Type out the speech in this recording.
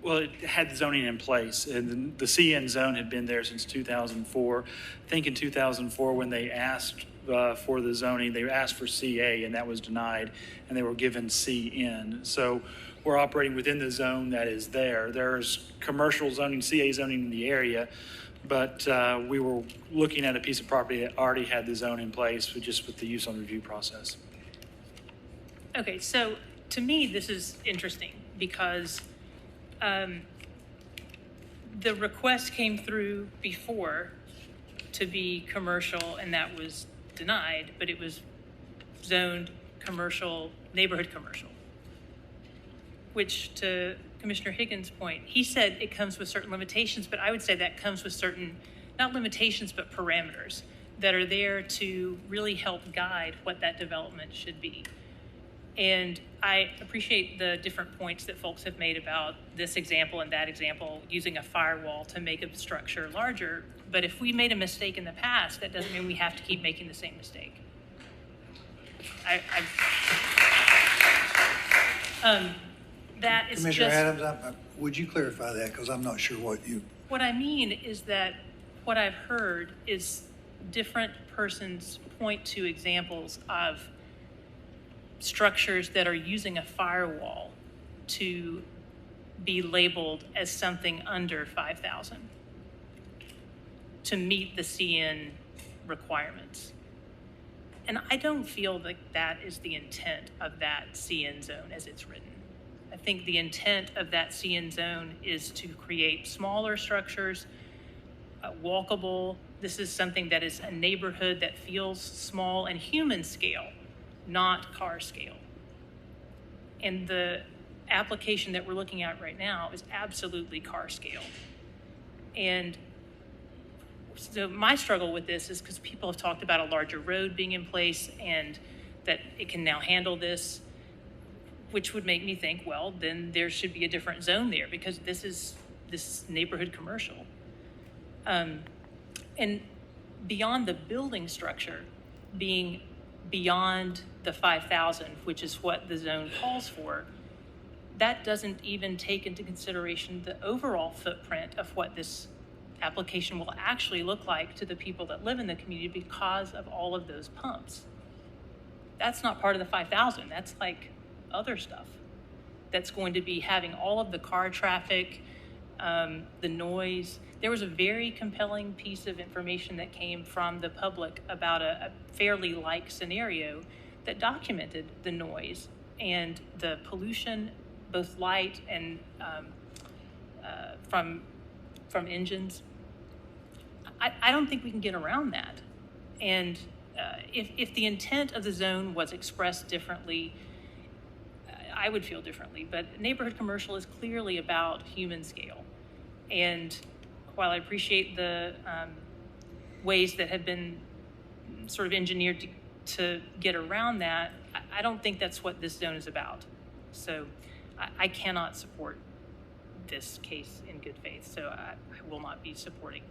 Well, it had zoning in place, and the CN zone had been there since 2004. I think in 2004, when they asked for the zoning, they asked for CA, and that was denied, and they were given CN. So we're operating within the zone that is there. There's commercial zoning, CA zoning in the area, but we were looking at a piece of property that already had the zone in place, just with the use on review process. Okay, so to me, this is interesting because the request came through before to be commercial, and that was denied, but it was zoned commercial, neighborhood commercial, which, to Commissioner Higgins' point, he said it comes with certain limitations, but I would say that comes with certain, not limitations, but parameters that are there to really help guide what that development should be. And I appreciate the different points that folks have made about this example and that example, using a firewall to make a structure larger. But if we made a mistake in the past, that doesn't mean we have to keep making the same mistake. That is Commissioner just, Adams, would you clarify that? Because I'm not sure what you... What I mean is that what I've heard is different persons point to examples of structures that are using a firewall to be labeled as something under 5,000 to meet the CN requirements. And I don't feel like that is the intent of that CN zone as it's written. I think the intent of that CN zone is to create smaller structures, walkable. This is something that is a neighborhood that feels small and human scale, not car scale. And the application that we're looking at right now is absolutely car scale. And so my struggle with this is because people have talked about a larger road being in place and that it can now handle this, which would make me think, well, then there should be a different zone there because this is neighborhood commercial. And beyond the building structure being beyond the 5,000, which is what the zone calls for, that doesn't even take into consideration the overall footprint of what this application will actually look like to the people that live in the community because of all of those pumps. That's not part of the 5,000. That's like other stuff that's going to be having all of the car traffic, the noise. There was a very compelling piece of information that came from the public about a fairly like scenario that documented the noise and the pollution, both light and from engines. I don't think we can get around that. And if the intent of the zone was expressed differently, I would feel differently. But neighborhood commercial is clearly about human scale. And while I appreciate the ways that have been sort of engineered to get around that, I don't think that's what this zone is about. So I cannot support this case in good faith. So I will not be supporting